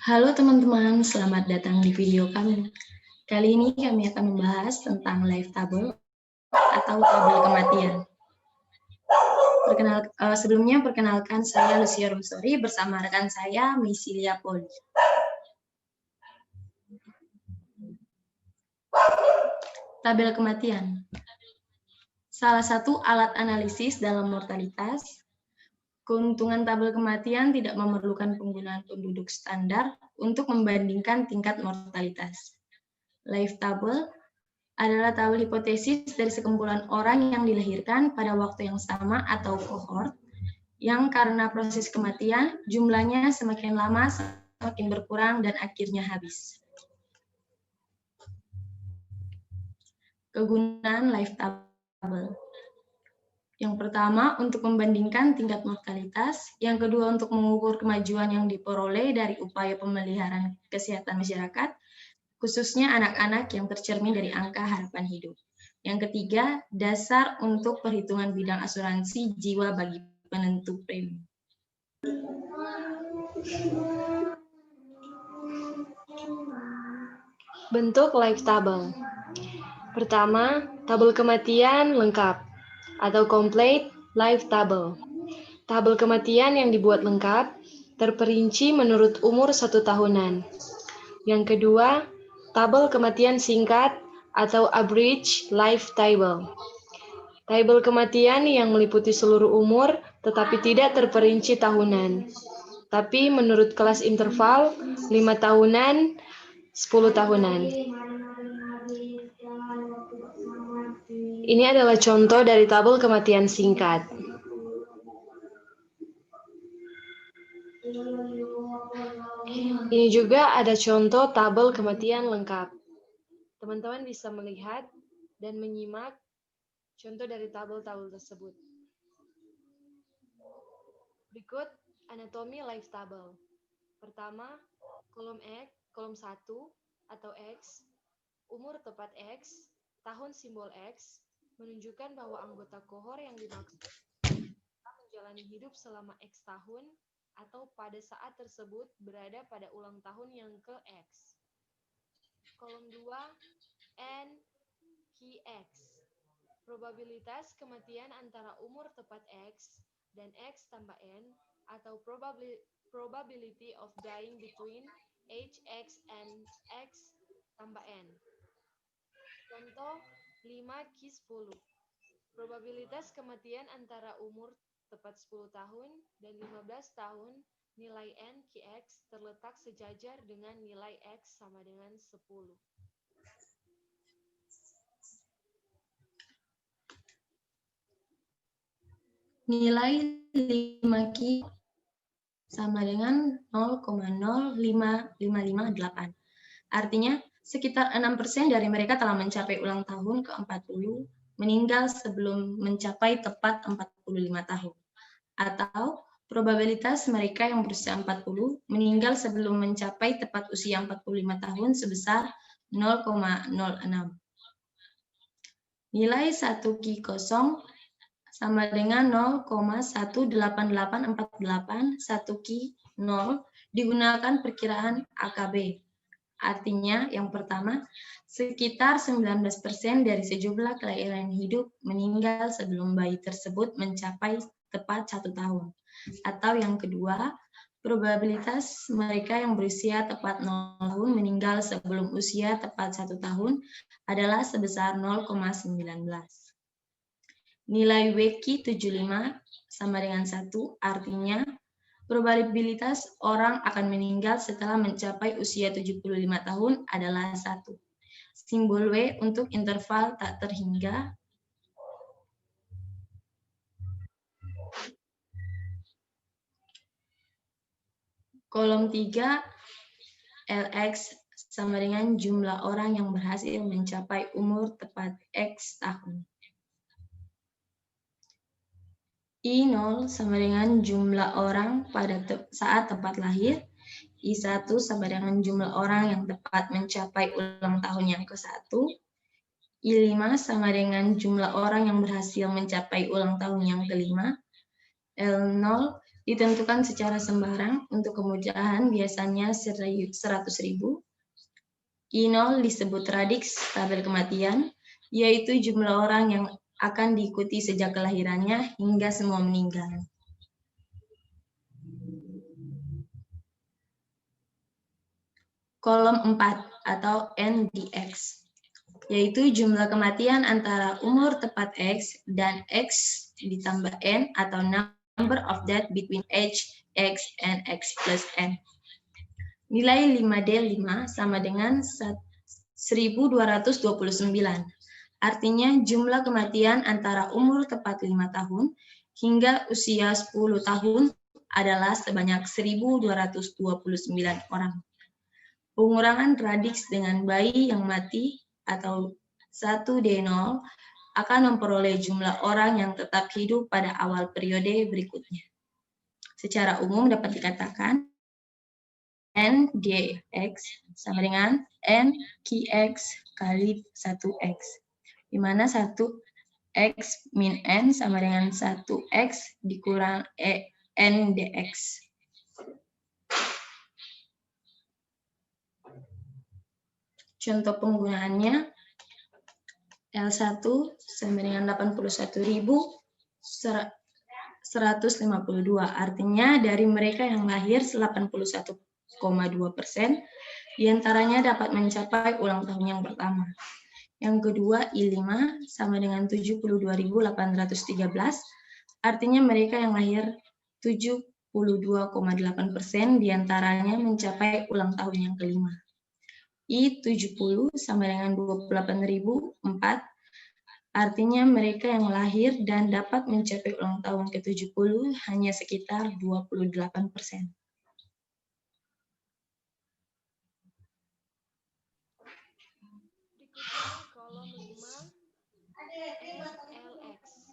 Halo teman-teman, selamat datang di video kami. Kali ini kami akan membahas tentang life table atau tabel kematian. Sebelumnya perkenalkan saya Lucia Rumsori bersama rekan saya Misilia Poli. Tabel kematian. Salah satu alat analisis dalam mortalitas. Keuntungan tabel kematian tidak memerlukan penggunaan penduduk standar untuk membandingkan tingkat mortalitas. Life table adalah tabel hipotesis dari sekumpulan orang yang dilahirkan pada waktu yang sama atau kohort, yang karena proses kematian, jumlahnya semakin lama semakin berkurang dan akhirnya habis. Kegunaan life table. Yang pertama, untuk membandingkan tingkat mortalitas. Yang kedua, untuk mengukur kemajuan yang diperoleh dari upaya pemeliharaan kesehatan masyarakat, khususnya anak-anak yang tercermin dari angka harapan hidup. Yang ketiga, dasar untuk perhitungan bidang asuransi jiwa bagi penentu premi. Bentuk life table. Pertama, tabel kematian lengkap atau complete life table. Tabel kematian yang dibuat lengkap terperinci menurut umur 1 tahunan. Yang kedua, tabel kematian singkat atau average life table. Tabel kematian yang meliputi seluruh umur tetapi tidak terperinci tahunan, tapi menurut kelas interval 5 tahunan, 10 tahunan. Ini adalah contoh dari tabel kematian singkat. Ini juga ada contoh tabel kematian lengkap. Teman-teman bisa melihat dan menyimak contoh dari tabel-tabel tersebut. Berikut anatomi life table. Pertama, kolom 1 atau X, umur tepat X, tahun simbol X, menunjukkan bahwa anggota kohor yang dimaksud menjalani hidup selama X tahun atau pada saat tersebut berada pada ulang tahun yang ke X. Kolom 2, N, Q, X. Probabilitas kematian antara umur tepat X dan X tambah N atau probability of dying between age X and X tambah N. Contoh 5Q10. Probabilitas kematian antara umur tepat 10 tahun dan 15 tahun, nilai N Qx terletak sejajar dengan nilai X sama dengan 10. Nilai 5Q sama dengan 0,05558. Artinya, sekitar 6% dari mereka telah mencapai ulang tahun ke-40, meninggal sebelum mencapai tepat 45 tahun. Atau probabilitas mereka yang berusia 40 meninggal sebelum mencapai tepat usia 45 tahun sebesar 0,06. Nilai 1Q0 sama dengan 0,18848. 1Q0 digunakan perkiraan AKB. Artinya, yang pertama, sekitar 19% dari sejumlah kelahiran hidup meninggal sebelum bayi tersebut mencapai tepat 1 tahun. Atau yang kedua, probabilitas mereka yang berusia tepat 0 tahun meninggal sebelum usia tepat 1 tahun adalah sebesar 0,19. Nilai WQ75 sama dengan 1, artinya probabilitas orang akan meninggal setelah mencapai usia 75 tahun adalah 1. Simbol W untuk interval tak terhingga. Kolom 3, LX sama dengan jumlah orang yang berhasil mencapai umur tepat X tahun. I0 sama dengan jumlah orang pada saat tepat lahir. I1 sama dengan jumlah orang yang tepat mencapai ulang tahun yang ke-1. I5 sama dengan jumlah orang yang berhasil mencapai ulang tahun yang ke-5. L0 ditentukan secara sembarang. Untuk kemudahan biasanya 100.000. I0 disebut radiks tabel kematian, yaitu jumlah orang yang akan diikuti sejak kelahirannya hingga semua meninggal. Kolom 4 atau NDX, yaitu jumlah kematian antara umur tepat X dan X ditambah N atau number of death between age X and X plus N. Nilai 5D5 sama dengan 1229. Artinya jumlah kematian antara umur tepat 5 tahun hingga usia 10 tahun adalah sebanyak 1229 orang. Pengurangan radiks dengan bayi yang mati atau 1D0 akan memperoleh jumlah orang yang tetap hidup pada awal periode berikutnya. Secara umum dapat dikatakan NDX sama dengan NQX kali 1X, di mana 1X min N sama dengan 1X dikurang NDX. Contoh penggunaannya, L1 sama dengan 81.152, artinya dari mereka yang lahir 81,2% diantaranya dapat mencapai ulang tahun yang pertama. Yang kedua, I5 sama dengan 72.813, artinya mereka yang lahir 72,8% diantaranya mencapai ulang tahun yang kelima. I70 sama dengan 28.004, artinya mereka yang lahir dan dapat mencapai ulang tahun ke-70 hanya sekitar 28%. Berikutnya kolom 5, NLX,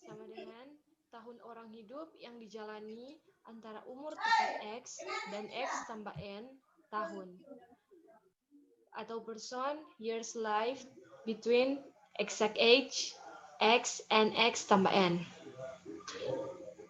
sama dengan tahun orang hidup yang dijalani antara umur tepat X dan X tambah N tahun. Atau person years life between exact age X and X tambah N.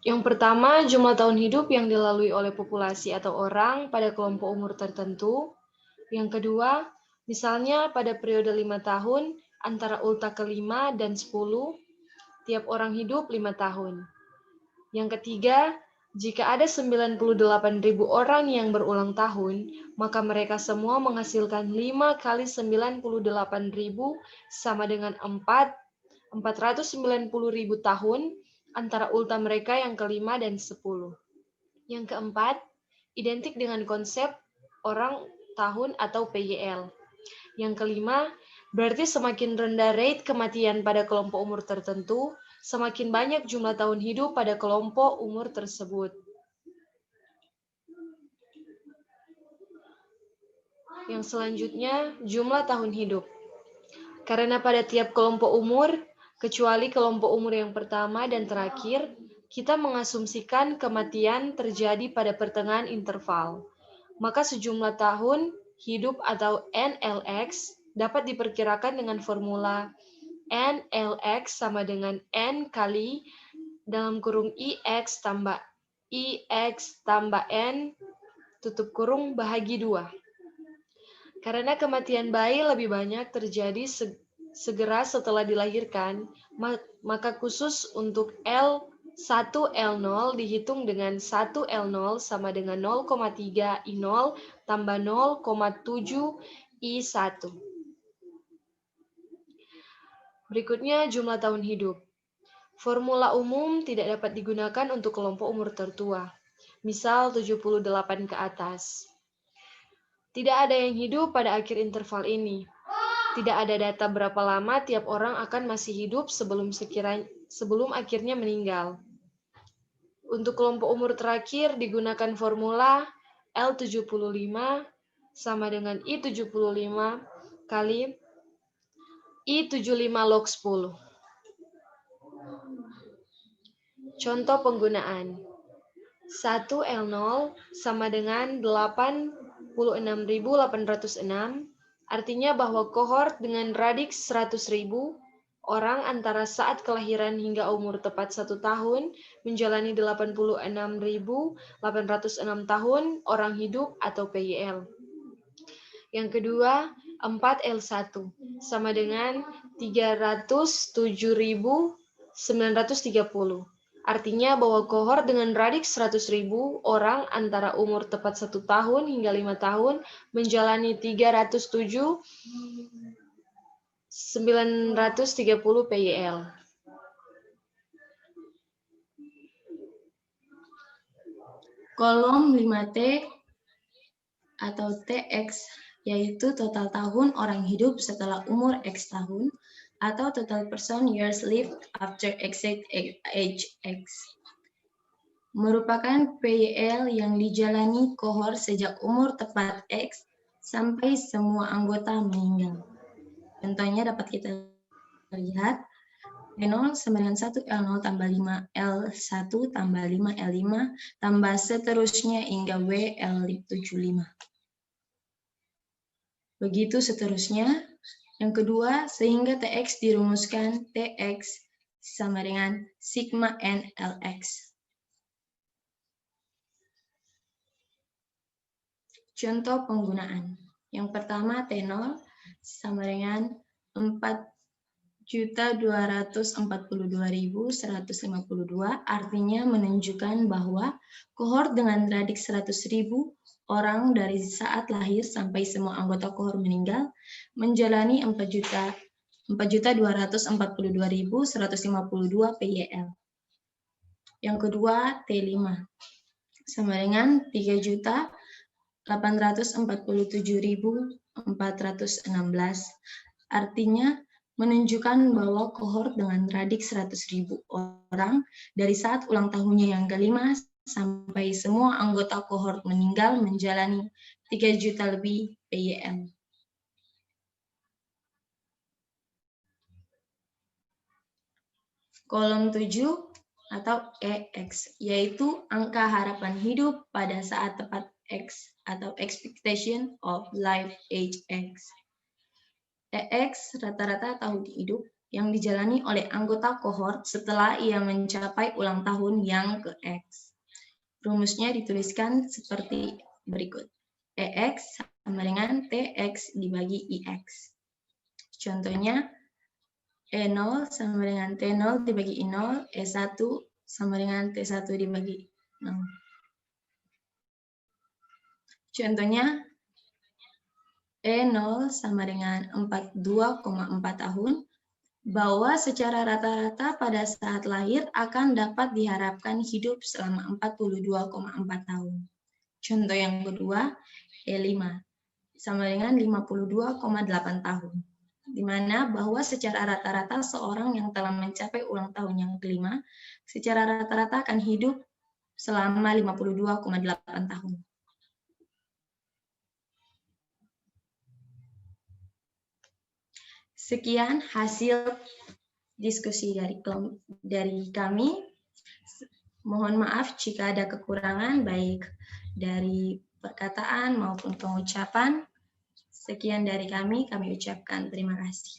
Yang pertama, jumlah tahun hidup yang dilalui oleh populasi atau orang pada kelompok umur tertentu. Yang kedua, misalnya pada periode 5 tahun antara ulta ke-5 dan 10, tiap orang hidup 5 tahun. Yang ketiga, jika ada 98.000 orang yang berulang tahun, maka mereka semua menghasilkan 5 kali 98.000 sama dengan 490.000 tahun antara ulta mereka yang ke-5 dan 10. Yang keempat, identik dengan konsep orang tahun atau PYL. Yang kelima, berarti semakin rendah rate kematian pada kelompok umur tertentu, semakin banyak jumlah tahun hidup pada kelompok umur tersebut. Yang selanjutnya, jumlah tahun hidup. Karena pada tiap kelompok umur, kecuali kelompok umur yang pertama dan terakhir, kita mengasumsikan kematian terjadi pada pertengahan interval. Maka sejumlah tahun hidup atau NLX dapat diperkirakan dengan formula NLX sama dengan N kali dalam kurung IX tambah N tutup kurung bahagi 2. Karena kematian bayi lebih banyak terjadi segera setelah dilahirkan, maka khusus untuk L1 L0 dihitung dengan 1 L0 sama dengan 0,3 I0 tambah 0,7 I1. Berikutnya jumlah tahun hidup. Formula umum tidak dapat digunakan untuk kelompok umur tertua, misal 78 ke atas. Tidak ada yang hidup pada akhir interval ini. Tidak ada data berapa lama tiap orang akan masih hidup sebelum akhirnya meninggal. Untuk kelompok umur terakhir digunakan formula L75 sama dengan I75 kali I75 log 10. Contoh penggunaan. 1 L0 sama dengan 86.806, artinya bahwa kohort dengan radiks 100.000, orang antara saat kelahiran hingga umur tepat 1 tahun menjalani 86.806 tahun orang hidup atau PYL. Yang kedua, 4L1 sama dengan 307.930. Artinya bahwa kohort dengan radix 100.000 orang antara umur tepat 1 tahun hingga 5 tahun menjalani 307.930 PYL. Kolom 5T atau TX, yaitu total tahun orang hidup setelah umur X tahun, atau total person years lived after exact age X. Merupakan PYL yang dijalani kohort sejak umur tepat X sampai semua anggota meninggal. Contohnya dapat kita lihat, L0 sama dengan 1 L0 tambah 5 L1 tambah 5 L5 tambah seterusnya hingga W L75. Begitu seterusnya. Yang kedua, sehingga TX dirumuskan TX sama dengan sigma N LX. Contoh penggunaan. Yang pertama, T0 sama dengan 4.242.152, artinya menunjukkan bahwa kohort dengan radix 100.000 orang dari saat lahir sampai semua anggota kohort meninggal menjalani 4.242.152 PYL. Yang kedua, T5 sama dengan 3.847.416, artinya menunjukkan bahwa kohort dengan radix 100.000 orang dari saat ulang tahunnya yang kelima sampai semua anggota kohort meninggal menjalani 3 juta lebih PYL. Kolom 7 atau EX, yaitu angka harapan hidup pada saat tepat X atau expectation of life age X. EX rata-rata tahun hidup yang dijalani oleh anggota kohort setelah ia mencapai ulang tahun yang ke X. Rumusnya dituliskan seperti berikut. EX sama dengan TX dibagi IX. Contohnya, E0 sama dengan T0 dibagi I0, E1 sama dengan T1 dibagi 0. Contohnya, E0 sama dengan 42,4 tahun, bahwa secara rata-rata pada saat lahir akan dapat diharapkan hidup selama 42,4 tahun. Contoh yang kedua, E5 sama dengan 52,8 tahun, di mana bahwa secara rata-rata seorang yang telah mencapai ulang tahun yang kelima secara rata-rata akan hidup selama 52,8 tahun. Sekian hasil diskusi dari kami. Mohon maaf jika ada kekurangan baik dari perkataan maupun pengucapan. Sekian dari kami ucapkan terima kasih.